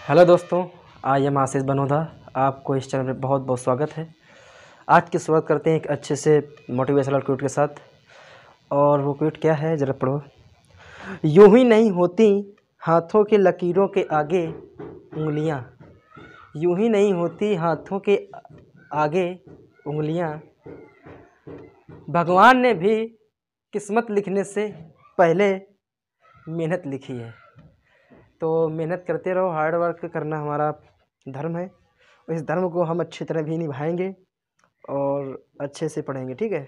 Hello दोस्तों, I am आशीष बनोदा। आपको इस चैनल में बहुत बहुत स्वागत है। आज की शुरुआत करते हैं एक अच्छे से मोटिवेशनल क्विट के साथ। और वो क्विट क्या है, ज़रा पढ़ो। यूं ही नहीं होती हाथों के लकीरों के आगे उंगलियां, यूं ही नहीं होती हाथों के आगे उंगलियां। भगवान ने भी किस्मत लिखने से पहले मेहनत लिखी है। तो मेहनत करते रहो, हार्ड वर्क करना हमारा धर्म है। इस धर्म को हम अच्छी तरह भी निभाएंगे और अच्छे से पढ़ेंगे, ठीक है।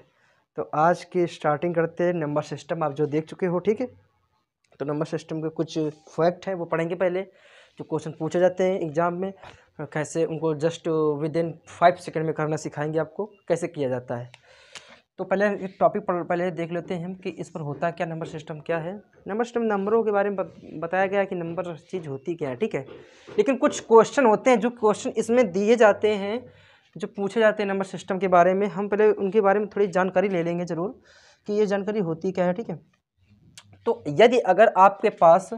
तो आज की स्टार्टिंग करते हैं। नंबर सिस्टम आप जो देख चुके हो, ठीक है। तो नंबर सिस्टम के कुछ फैक्ट है वो पढ़ेंगे पहले। जो क्वेश्चन पूछे जाते हैं एग्जाम में, कैसे उनको जस्ट विद इन 5 सेकेंड में करना सिखाएंगे आपको कैसे किया जाता है। तो पहले एक टॉपिक पर पहले देख लेते हैं हम कि इस पर होता क्या, नंबर सिस्टम क्या है। नंबर सिस्टम नंबरों के बारे में बताया गया है कि नंबर चीज़ होती क्या है, ठीक है। लेकिन कुछ क्वेश्चन होते हैं, जो क्वेश्चन इसमें दिए जाते हैं, जो पूछे जाते हैं नंबर सिस्टम के बारे में, हम पहले उनके बारे में थोड़ी जानकारी ले लेंगे ज़रूर कि ये जानकारी होती क्या है, ठीक है। तो यदि अगर आपके पास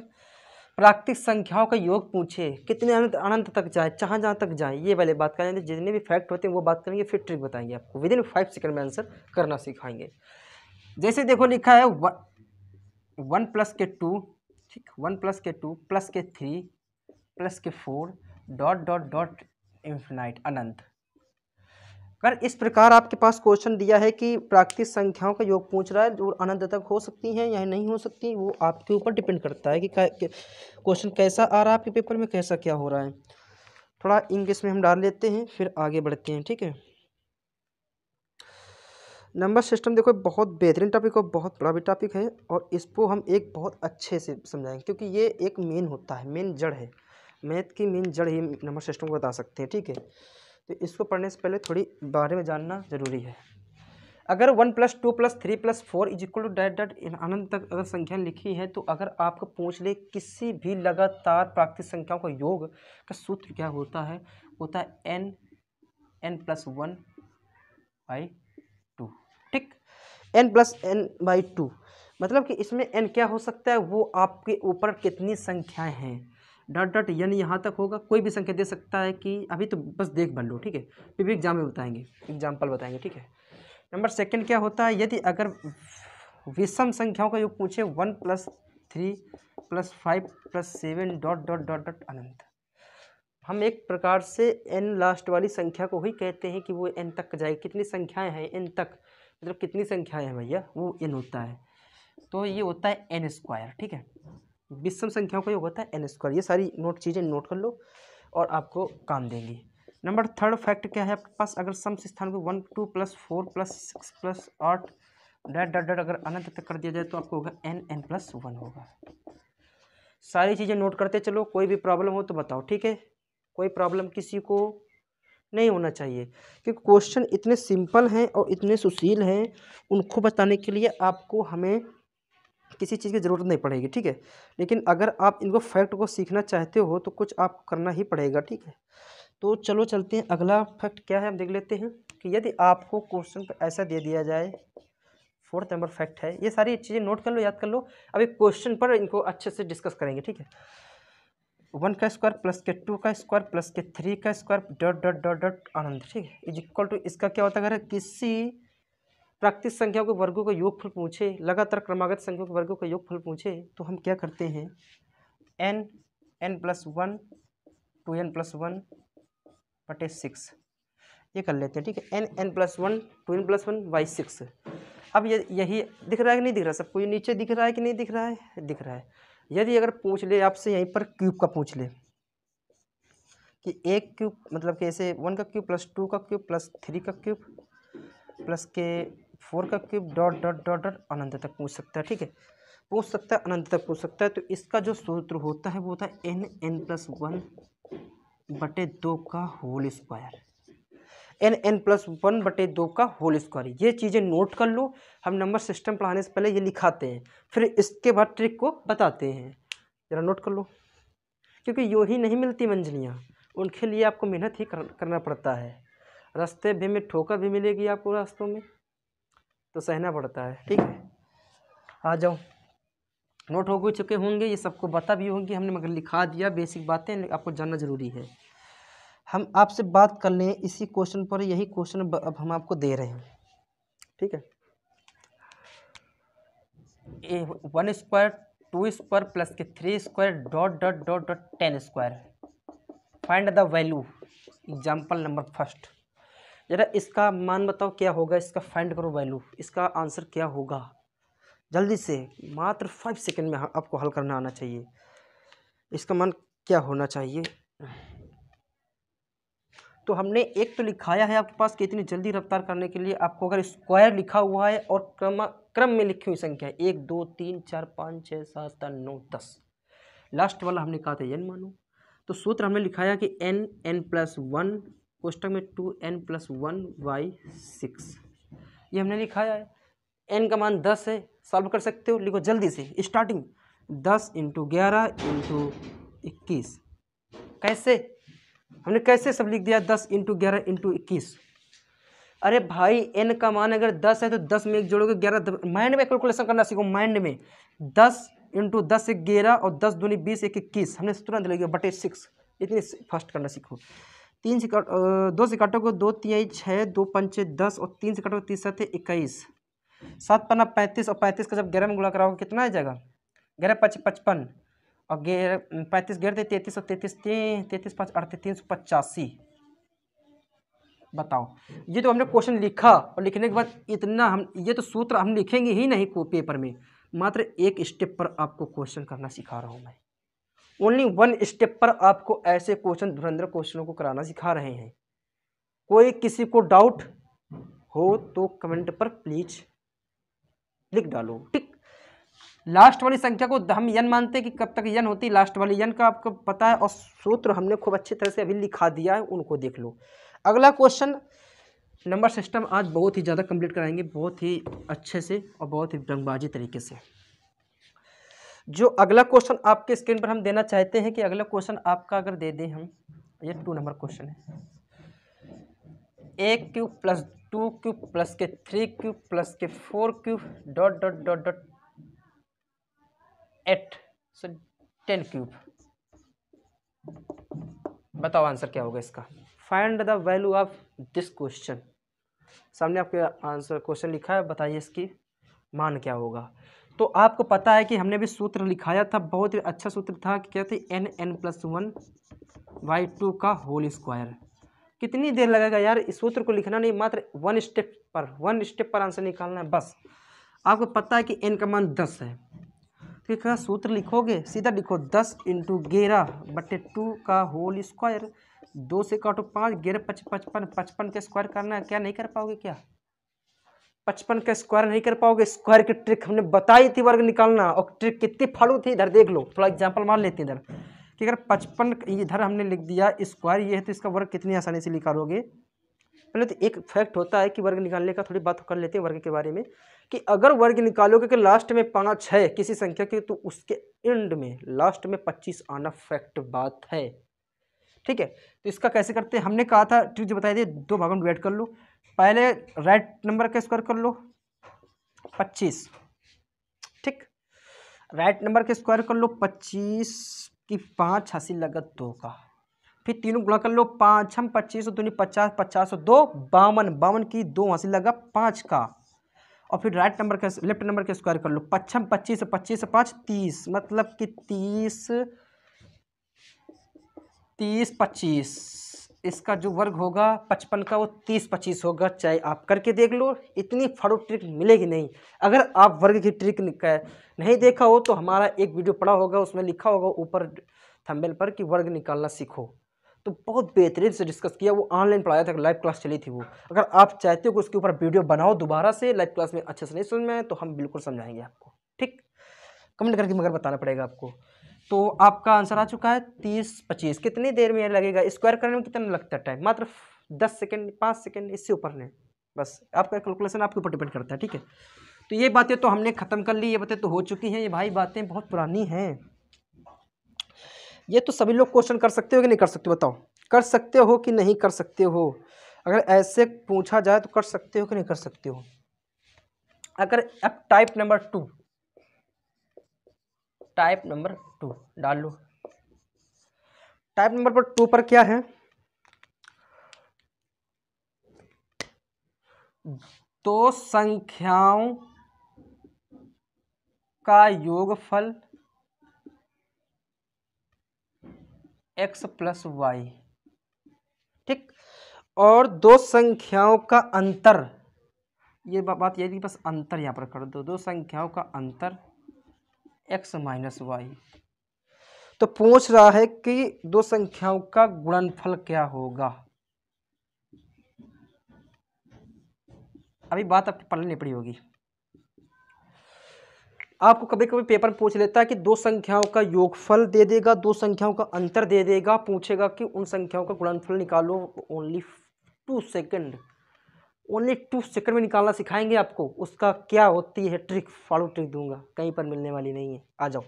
प्राकृतिक संख्याओं का योग पूछे, कितने अनंत तक जाए, जहाँ तक जाए, ये वाली बात करेंगे। जितने भी फैक्ट होते हैं वो बात करेंगे, फिर ट्रिक बताएंगे आपको। विद इन 5 सेकंड में आंसर करना सिखाएंगे। जैसे देखो लिखा है 1 प्लस के 2, ठीक, 1 प्लस के 2 प्लस के 3 प्लस के 4 डॉट डॉट डॉट इन्फिनाइट, अनंत। अगर इस प्रकार आपके पास क्वेश्चन दिया है कि प्राकृतिक संख्याओं का योग पूछ रहा है जो अनंत तक हो सकती हैं या नहीं हो सकती, वो आपके ऊपर डिपेंड करता है कि क्वेश्चन कैसा आ रहा है आपके पेपर में, कैसा क्या हो रहा है। थोड़ा इंग्लिश में हम डाल लेते हैं, फिर आगे बढ़ते हैं, ठीक है। नंबर सिस्टम देखो बहुत बेहतरीन टॉपिक और बहुत बड़ा भी टॉपिक है, और इसको हम एक बहुत अच्छे से समझाएंगे क्योंकि ये एक मेन होता है, मेन जड़ है। मैथ की मेन जड़ ही नंबर सिस्टम को बता सकते हैं, ठीक है। तो इसको पढ़ने से पहले थोड़ी बारे में जानना जरूरी है। अगर 1 plus 2 plus 3 plus 4 is equal to dot dot अनंत तक अगर संख्या लिखी है, तो अगर आपको पूछ ले किसी भी लगातार प्राकृतिक संख्याओं का योग का सूत्र क्या होता है n प्लस 1 बाई 2, ठीक। n+n/2 मतलब कि इसमें n क्या हो सकता है, वो आपके ऊपर कितनी संख्याएं हैं, डॉट डॉट n यहाँ तक होगा। कोई भी संख्या दे सकता है कि अभी तो बस देख बन लो, ठीक है। फिर भी एग्जाम में बताएंगे, एग्जाम्पल बताएंगे, ठीक है। नंबर सेकंड क्या होता है, यदि अगर विषम संख्याओं का योग पूछे 1 plus 3 plus 5 plus 7 dot dot dot dot अनंत। हम एक प्रकार से n लास्ट वाली संख्या को ही कहते हैं कि वो n तक जाएगी। कितनी संख्याएं हैं n तक, मतलब कितनी संख्याएं हैं भैया, वो n होता है। तो ये होता है n स्क्वायर, ठीक है। विषम संख्याओं का योग होता है n स्क्वायर। ये सारी चीज़ें नोट कर लो और आपको काम देंगी। नंबर थर्ड फैक्ट क्या है आपके पास, अगर सम स्थान को 1 2 plus 4 plus 6 plus 8 that that that अगर अनंत तक कर दिया जाए तो आपको होगा n+1 होगा। सारी चीज़ें नोट करते चलो, कोई भी प्रॉब्लम हो तो बताओ, ठीक है। कोई प्रॉब्लम किसी को नहीं होना चाहिए, क्योंकि क्वेश्चन इतने सिंपल हैं और इतने सुशील हैं, उनको बताने के लिए आपको हमें किसी चीज़ की ज़रूरत नहीं पड़ेगी, ठीक है। लेकिन अगर आप इनको फैक्ट को सीखना चाहते हो तो कुछ आपको करना ही पड़ेगा, ठीक है। तो चलो चलते हैं, अगला फैक्ट क्या है हम देख लेते हैं कि यदि आपको क्वेश्चन पर ऐसा दे दिया जाए, फोर्थ नंबर फैक्ट है। ये सारी चीज़ें नोट कर लो, याद कर लो। अभी क्वेश्चन पर इनको अच्छे से डिस्कस करेंगे, ठीक है। 1 का स्क्वायर प्लस के 2 का स्क्वायर प्लस के 3 का square dot dot dot dot अनंत, ठीक है, इज इक्वल टू, इसका क्या होता है, अगर किसी प्राकृतिक संख्या के वर्गों का योगफल पूछे, लगातार क्रमागत संख्याओं के वर्गों का योगफल पूछे, तो हम क्या करते हैं, n+1 2n+1 बटे 6 ये कर लेते हैं, ठीक है। n+1 2n+1/6। अब ये यही दिख रहा है कि नहीं दिख रहा सबको, ये नीचे दिख रहा है कि नहीं दिख रहा है, दिख रहा है। यदि अगर पूछ ले आपसे यहीं पर क्यूब का पूछ ले कि एक क्यूब मतलब कि ऐसे 1 का क्यूब प्लस 2 का क्यूब प्लस 3 का क्यूब प्लस के 4 का cube dot dot dot dot अनंत तक पूछ सकता है, ठीक है। पूछ सकता है, अनंत तक पूछ सकता है। तो इसका जो सूत्र होता है वो होता है n+1 बटे 2 का होल स्क्वायर, n+1/2 का होल स्क्वायर। ये चीज़ें नोट कर लो, हम नंबर सिस्टम पढ़ाने से पहले ये लिखाते हैं, फिर इसके बाद ट्रिक को बताते हैं। जरा नोट कर लो, क्योंकि यूँ ही नहीं मिलती मंजिलियाँ, उनके लिए आपको मेहनत ही करना पड़ता है। रास्ते भी में ठोकर भी मिलेगी आपको, रास्तों में तो सहना पड़ता है, ठीक है। आ जाओ, नोट हो चुके होंगे, ये सबको बता भी होंगे हमने, मगर लिखा दिया, बेसिक बातें आपको जानना ज़रूरी है। हम आपसे बात कर लें इसी क्वेश्चन पर, यही क्वेश्चन अब हम आपको दे रहे हैं, ठीक है। 1 स्क्वायर 2 स्क्वायर प्लस के 3 square dot dot dot dot 10 square, find the value. Example number first, जरा इसका मान बताओ क्या होगा, इसका फाइंड करो वैल्यू, इसका आंसर क्या होगा, जल्दी से, मात्र 5 सेकंड में आपको हल करना आना चाहिए। इसका मान क्या होना चाहिए। तो हमने एक तो लिखाया है आपके पास कि इतनी जल्दी रफ्तार करने के लिए आपको अगर स्क्वायर लिखा हुआ है और क्रम में लिखी हुई संख्या 1 2 3 4 5 6 7 8 9 10, लास्ट वाला हमने कहा था n मानो। तो सूत्र हमने लिखाया कि n+1 कोष्टक में 2n+1/6, ये हमने लिखाया है। n का मान 10 है, सॉल्व कर सकते हो, लिखो जल्दी से स्टार्टिंग 10 × 11 × 21। कैसे हमने कैसे सब लिख दिया 10 × 11 × 21। अरे भाई n का मान अगर 10 है तो 10 में एक जोड़ोगे 11, माइंड में कैलकुलेशन करना सीखो, माइंड में 10 × 10 = 11 और 10 दूनी 20 1 21, हमने तुरंत लगे बटे 6, इतनी फास्ट करना सीखो। 2 से काटोगे 2 3 6 2 5 10 और 3 से काटोगे 3 7 21, 7 पन्ना 35 और 35 का जब 11 में गुणा कराओगे कितना आ जाएगा, 11 5 55 और 35 11 33 और 33 5 38 385। बताओ, ये तो हमने क्वेश्चन लिखा और लिखने के बाद इतना हम, ये तो सूत्र हम लिखेंगे ही नहीं को पेपर में, मात्र एक स्टेप पर आपको क्वेश्चन करना सिखा रहा हूँ मैं, ओनली 1 स्टेप पर आपको ऐसे क्वेश्चन, धुरंधर क्वेश्चनों को कराना सिखा रहे हैं। कोई किसी को डाउट हो तो कमेंट पर प्लीज लिख डालो, ठीक। लास्ट वाली संख्या को हम n मानते हैं कि कब तक n होती है, लास्ट वाली n का आपको पता है और सूत्र हमने खूब अच्छी तरह से अभी लिखा दिया है, उनको देख लो। अगला क्वेश्चन, नंबर सिस्टम आज बहुत ही ज़्यादा कंप्लीट कराएंगे, बहुत ही अच्छे से और बहुत ही रंगबाजी तरीके से। जो अगला क्वेश्चन आपके स्क्रीन पर हम देना चाहते हैं कि अगला क्वेश्चन आपका अगर दे दें हम, ये 2 नंबर क्वेश्चन है, a³ + 2³ + के 3³ + के 4³ डॉट डॉट डॉट डॉट 10³। बताओ आंसर क्या होगा इसका, find the value of this question. सामने आपके आंसर क्वेश्चन लिखा है, बताइए इसकी मान क्या होगा। तो आपको पता है कि हमने भी सूत्र लिखाया था, बहुत ही अच्छा सूत्र था कि क्या थी, n+1/2 का होल स्क्वायर। कितनी देर लगेगा यार इस सूत्र को लिखना, नहीं मात्र 1 स्टेप पर आंसर निकालना है बस। आपको पता है कि n का मान 10 है, ठीक है, सूत्र लिखोगे सीधा लिखो 10 × 11/2 का होल स्क्वायर, 2 से काटो 5, 11 5 55, 55 का स्क्वायर करना है, क्या नहीं कर पाओगे क्या, 55 का स्क्वायर नहीं कर पाओगे। स्क्वायर की ट्रिक हमने बताई थी, वर्ग निकालना, और ट्रिक कितनी फाड़ू थी, इधर देख लो, थोड़ा एग्जाम्पल मान लेते हैं इधर कि अगर 55 इधर हमने लिख दिया स्क्वायर ये है, तो इसका वर्ग कितनी आसानी से निकालोगे। पहले तो एक फैक्ट होता है कि वर्ग निकालने का, थोड़ी बात कर लेते हैं वर्ग के बारे में, कि अगर वर्ग निकालोगे कि लास्ट में 5 है किसी संख्या की, तो उसके एंड में लास्ट में 25 आना फैक्ट बात है, ठीक है। तो इसका कैसे करते हैं, हमने कहा था ट्रिक जो बताई थी, 2 भागों में डिवाइड कर लो, पहले राइट नंबर का स्क्वायर कर लो 25, ठीक, राइट नंबर का स्क्वायर कर लो 25 की 5 हासिल लगत 2 का, फिर तीनों गुणा कर लो, 5 हम 25 दूनी 50, 50 और 2 52, 52 की 2 हासिल लगा 5 का, और फिर राइट नंबर का लेफ्ट नंबर का स्क्वायर कर लो, 55 25 25 से 5 30, मतलब कि 30 25, इसका जो वर्ग होगा 55 का वो 30 25 होगा, चाहे आप करके देख लो, इतनी फड़ो ट्रिक मिलेगी नहीं। अगर आप वर्ग की ट्रिक नहीं देखा हो तो हमारा एक वीडियो पड़ा होगा, उसमें लिखा होगा ऊपर थंबनेल पर कि वर्ग निकालना सीखो, तो बहुत बेहतरीन से डिस्कस किया, वो ऑनलाइन पढ़ाया था, लाइव क्लास चली थी वो। अगर आप चाहते हो कि उसके ऊपर वीडियो बनाओ दोबारा से, लाइव क्लास में अच्छे से नहीं समझ में आए तो हम बिल्कुल समझाएंगे आपको, ठीक, कमेंट करके मगर बताना पड़ेगा आपको। तो आपका आंसर आ चुका है 30 25। कितनी देर में लगेगा स्क्वायर करने में, कितना लगता है टाइम, मात्र 10 सेकेंड 5 सेकेंड, इससे ऊपर नहीं, बस आपका कैलकुलेशन आपके ऊपर डिपेंड करता है, ठीक है। तो ये बातें तो हमने ख़त्म कर ली, ये बातें तो हो चुकी हैं, ये भाई बातें बहुत पुरानी हैं, ये तो सभी लोग क्वेश्चन कर सकते हो कि नहीं कर सकते, बताओ कर सकते हो कि नहीं कर सकते हो। अगर ऐसे पूछा जाए तो कर सकते हो कि नहीं कर सकते हो। अगर अब टाइप नंबर 2, टाइप नंबर 2 डाल लो। टाइप नंबर 2 पर क्या है, दो संख्याओं का योगफल x प्लस वाई, ठीक, और दो संख्याओं का अंतर, ये बात ये थी, बस अंतर यहाँ पर कर दो, दो संख्याओं का अंतर x माइनस वाई। तो पूछ रहा है कि दो संख्याओं का गुणनफल क्या होगा। अभी बात आपकी पढ़नी पड़ी होगी। आपको कभी कभी पेपर पूछ लेता है कि दो संख्याओं का योगफल दे देगा, दो संख्याओं का अंतर दे देगा, पूछेगा कि उन संख्याओं का गुणनफल निकालो। ओनली 2 सेकंड, ओनली 2 सेकंड में निकालना सिखाएंगे आपको। उसका क्या होती है ट्रिक, फॉलो ट्रिक दूंगा, कहीं पर मिलने वाली नहीं है। आ जाओ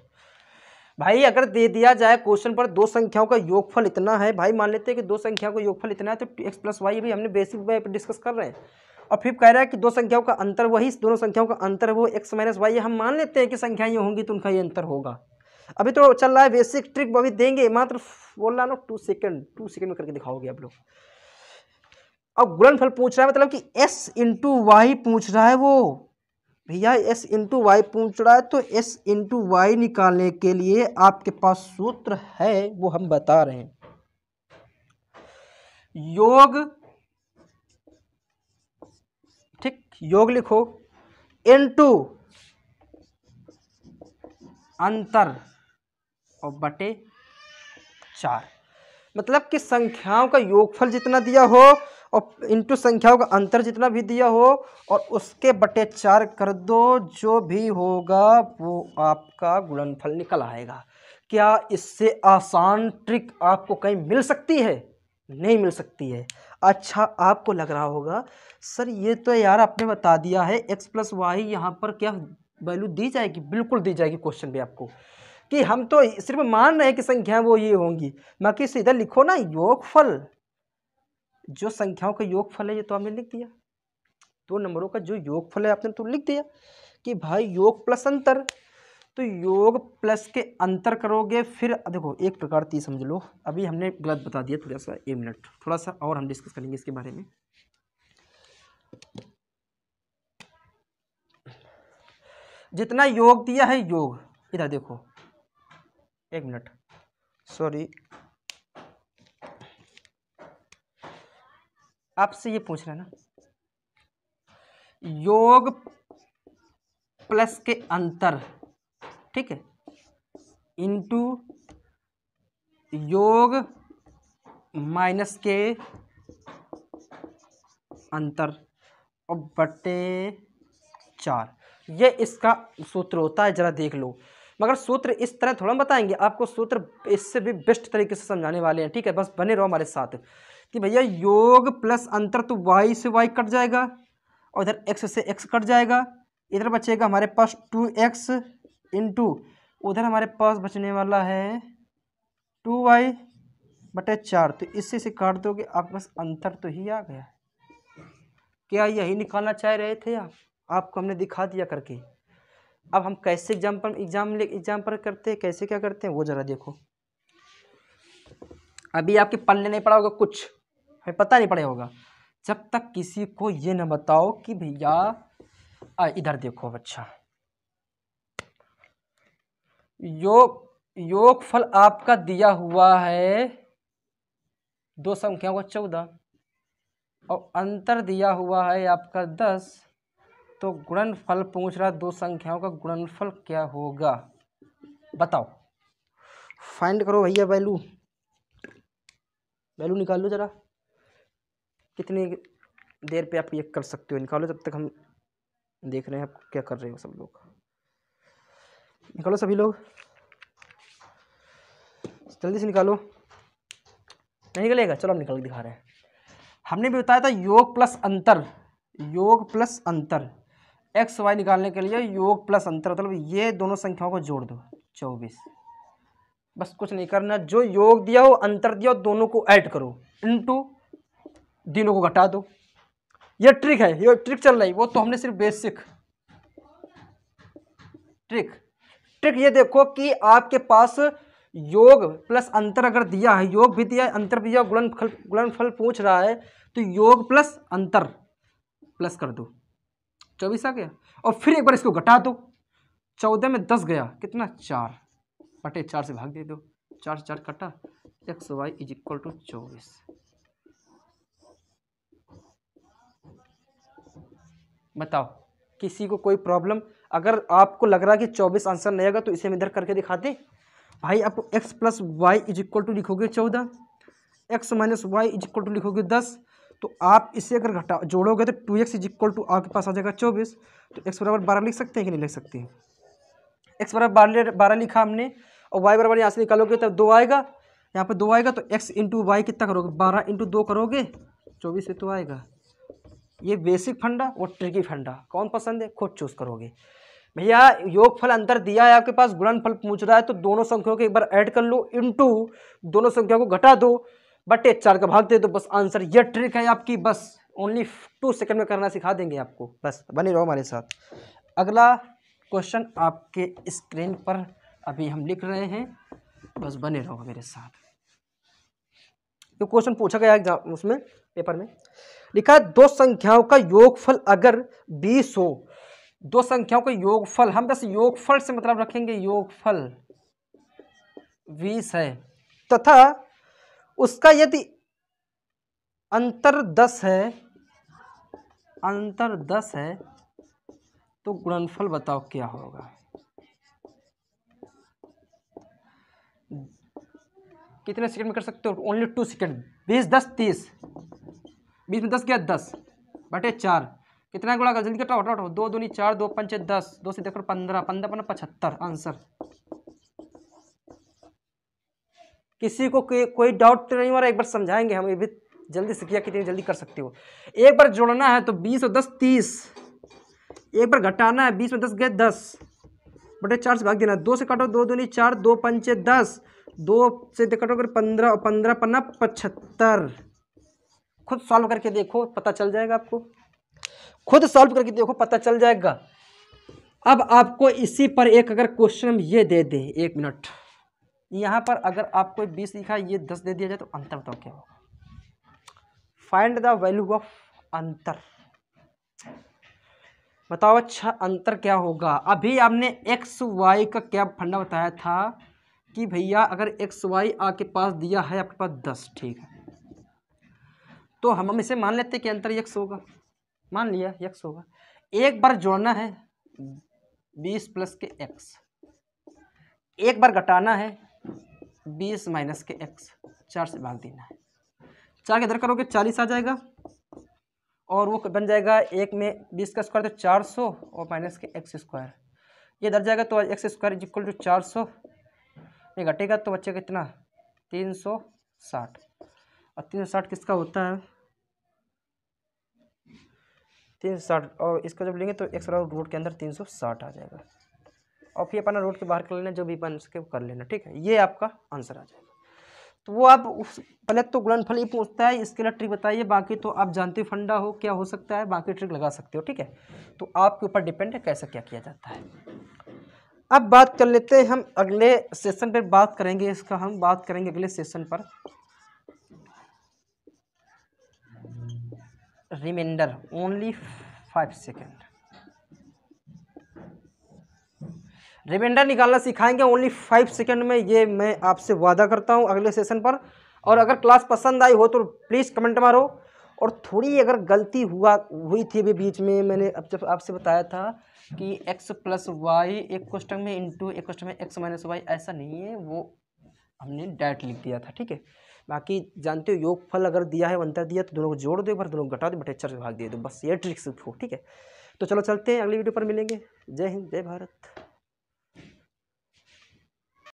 भाई, अगर दे दिया जाए क्वेश्चन पर दो संख्याओं का योगफल इतना है, भाई मान लेते हैं कि दो संख्याओं का योगफल इतना है, तो x प्लस वाई भी हमने बेसिक में डिस्कस कर रहे हैं, और फिर कह रहा है कि दो संख्याओं का अंतर, वही दोनों संख्याओं का अंतर है वो x माइनस वाई, हम मान लेते हैं कि संख्याएं ये होंगी तो उनका ये अंतर होगा। अभी तो चल रहा है बेसिक ट्रिक, अभी देंगे, मात्र बोल रहा ना 2 सेकंड में करके दिखाओगे आप लोग। अब गुणनफल पूछ रहा है, मतलब कि s इंटू वाई पूछ रहा है वो, भैया s इंटू वाई पूछ रहा है, तो s इंटू वाई निकालने के लिए आपके पास सूत्र है, वो हम बता रहे हैं। योग, ठीक, योग लिखो, इंटू अंतर और बटे 4, मतलब कि संख्याओं का योगफल जितना दिया हो और इंटू संख्याओं का अंतर जितना भी दिया हो, और उसके बटे 4 कर दो, जो भी होगा वो आपका गुणनफल निकल आएगा। क्या इससे आसान ट्रिक आपको कहीं मिल सकती है? नहीं मिल सकती है। अच्छा, आपको लग रहा होगा सर ये तो यार आपने बता दिया है x प्लस वाई, यहाँ पर क्या वैल्यू दी जाएगी? बिल्कुल दी जाएगी क्वेश्चन में आपको, कि हम तो सिर्फ मान रहे हैं कि संख्या वो ये होंगी, बाकी सीधा लिखो ना योगफल, जो संख्याओं का योगफल है ये तो हमने लिख दिया, दो नंबरों का जो योगफल है आपने तो लिख दिया कि भाई योग प्लस अंतर, तो योग प्लस के अंतर करोगे, फिर देखो एक प्रकार ती समझ लो, अभी हमने गलत बता दिया थोड़ा सा, 1 मिनट, थोड़ा सा और हम डिस्कस करेंगे इसके बारे में। जितना योग दिया है योग, इधर देखो, 1 मिनट, सॉरी, आपसे ये पूछ रहा है ना, योग प्लस के अंतर, ठीक है, इंटू योग माइनस के अंतर और बटे 4, ये इसका सूत्र होता है, जरा देख लो। मगर सूत्र इस तरह थोड़ा बताएंगे आपको, सूत्र इससे भी बेस्ट तरीके से समझाने वाले हैं, ठीक है, बस बने रहो हमारे साथ। कि भैया योग प्लस अंतर, तो y से y कट जाएगा और इधर x से x कट जाएगा, इधर बचेगा हमारे पास 2x इंटू उधर हमारे पास बचने वाला है 2y बटे 4, तो इससे से काट दोगे आपके पास अंतर तो ही आ गया। क्या यही निकालना चाह रहे थे आप? आपको हमने दिखा दिया करके। अब हम कैसे एग्जाम पर करते हैं, कैसे क्या करते हैं वो जरा देखो। अभी आपके पढ़ने नहीं पड़ा होगा कुछ, हमें पता नहीं पड़ा होगा, जब तक किसी को ये न बताओ कि भैया इधर देखो बच्चा, योगफल आपका दिया हुआ है दो संख्याओं का 14 और अंतर दिया हुआ है आपका 10, तो गुणनफल पूछ रहा है दो संख्याओं का गुणनफल क्या होगा, बताओ, फाइंड करो भैया, वैल्यू निकालो जरा, कितनी देर पे आप ये कर सकते हो, निकालो, जब तक हम देख रहे हैं आप क्या कर रहे हो। सब लोग निकालो, सभी लोग जल्दी से निकालो। नहीं निकलेगा, चलो हम निकाल के दिखा रहे हैं। हमने भी बताया था योग प्लस अंतर एक्स वाई निकालने के लिए योग प्लस अंतर, मतलब ये दोनों संख्याओं को जोड़ दो 24, बस कुछ नहीं करना, जो योग दिया हो अंतर दिया हो दोनों को ऐड करो, इनटू तीनों को घटा दो। ये ट्रिक है, ये ट्रिक चल रही, वो तो हमने सिर्फ बेसिक ट्रिक ट्रिक ये देखो कि आपके पास योग प्लस अंतर अगर दिया है, योग भी दिया है, अंतर भी दिया, गुणनफल पूछ रहा है, तो योग प्लस अंतर प्लस कर दो, 24 आ गया। और फिर एक बार इसको घटा दो, 14 में 10 गया, कितना 4/4 से भाग दे दो, 4 से 4 कटा, x y is equal to 24। बताओ किसी को कोई प्रॉब्लम? अगर आपको लग रहा है कि 24 आंसर नहीं आएगा तो इसे हम इधर करके दिखा दें भाई। आप x plus y is equal to लिखोगे 14, x minus y is equal to लिखोगे 10, तो आप इसे अगर घटा जोड़ोगे तो 2x इज इक्वल टू आपके पास आ जाएगा 24। तो x बराबर 12 लिख सकते हैं कि नहीं लिख सकते हैं? x बराबर 12 लिखा हमने, और y बराबर यहाँ से निकालोगे तब 2 आएगा, यहाँ पर 2 आएगा, तो x इंटू वाई कितना करोगे, 12 इंटू 2 करोगे, 24 से तो आएगा। ये बेसिक फंडा और ट्रिकी फंडा कौन पसंद है खुद चूज करोगे। भैया योगफल अंतर दिया है आपके पास, गुणनफल पूछ रहा है, तो दोनों संख्याओं को एक बार ऐड कर लो, इनटू दोनों संख्याओं को घटा दो, बटे 4 का भाग दे दो, बस आंसर। ये ट्रिक है आपकी, बस ओनली 2 सेकंड में करना सिखा देंगे आपको, बस बने रहो हमारे साथ। अगला क्वेश्चन आपके स्क्रीन पर अभी हम लिख रहे हैं, बस बने रहो मेरे साथ। तो क्वेश्चन पूछा गया एग्जाम उसमें पेपर में लिखा है, दो संख्याओं का योगफल अगर 20 हो, दो संख्याओं का योगफल, हम बस योगफल से मतलब रखेंगे, योगफल 20 है तथा उसका यदि अंतर 10 है, अंतर 10 है, तो गुणनफल बताओ क्या होगा। कितने सेकंड में कर सकते हो? Only 2 second. 20 10 30, 20 में 10 गया 10 बटे 4, कितना गुणा कर, जल्दी कटाओ, हटाओ, 2 दूनी 4, 2 पंचे 10, 2 से देखो 15, 15 पन्ना 75 आंसर। किसी को कोई डाउट नहीं हो रहा? एक बार समझाएंगे हम, ये भी जल्दी से किया, कितनी जल्दी कर सकते हो। एक बार जोड़ना है तो 20 और 10 30, एक बार घटाना है, 20 में 10 गए 10 बटे 4 से भाग देना, 2 से काटो, 2 दूनी 4, 2 पंचे 10, 2 से कटो कर 15, और 15 पन्ना 75। खुद सॉल्व करके देखो पता चल जाएगा आपको, खुद सॉल्व करके देखो पता चल जाएगा। अब आपको इसी पर एक अगर क्वेश्चन ये दे दे, 1 मिनट, यहाँ पर अगर आपको 20 लिखा है, ये 10 दे दिया जाए, तो अंतर बताओ क्या होगा। फाइंड द वैल्यू ऑफ अंतर, बताओ अच्छा अंतर क्या होगा। अभी आपने एक्स वाई का क्या फंडा बताया था कि भैया अगर एक्स वाई आपके पास दिया है, आपके पास 10, ठीक है, तो हम इसे मान लेते हैं कि अंतर x होगा, मान लिया x होगा। एक बार जोड़ना है 20 प्लस के x, एक बार घटाना है 20 माइनस के x, 4 से भाग देना है, 4 के इधर करोगे 40 आ जाएगा, और वो बन जाएगा 1 में 20 का स्क्वायर तो 400, और माइनस के x स्क्वायर, ये इधर जाएगा तो x square is equal to 400, ये घटेगा तो बच्चे कितना 360, और 360 किसका होता है 360, और इसका जब लेंगे तो x रूट के अंदर 360 आ जाएगा, और फिर अपना रूट के बाहर कर लेना, जो भी बन सके वो कर लेना, ठीक है, ये आपका आंसर आ जाएगा। तो वो आप पहले तो गुणनफल ही पूछता है, इसके लिए ट्रिक बताइए, बाकी तो आप जानते हो फंडा हो क्या हो सकता है, बाकी ट्रिक लगा सकते हो, ठीक है, तो आपके ऊपर डिपेंड है कैसा क्या किया जाता है। अब बात कर लेते हैं हम अगले सेशन पर, बात करेंगे इसका, हम बात करेंगे अगले सेशन पर रिमाइंडर, ओनली 5 सेकेंड रिमाइंडर निकालना सिखाएंगे ओनली 5 सेकेंड में, ये मैं आपसे वादा करता हूँ अगले सेशन पर। और अगर क्लास पसंद आई हो तो प्लीज़ कमेंट मारो, और थोड़ी अगर गलती हुई थी अभी बीच में, मैंने अब जब आपसे बताया था कि x प्लस वाई एक क्वेश्चन में इंटू एक क्वेश्चन में x माइनस वाई, ऐसा नहीं है, वो हमने डायरेक्ट लिख दिया था, ठीक है। बाकी जानते हो योगफल अगर दिया है, अंतर दिया तो दोनों को जोड़ दो, एक बार दोनों को घटा दो, बटे 4 से भाग दे दो, बस ये ट्रिक्स हो, ठीक है। तो चलो चलते हैं, अगली वीडियो पर मिलेंगे। जय हिंद, जय भारत।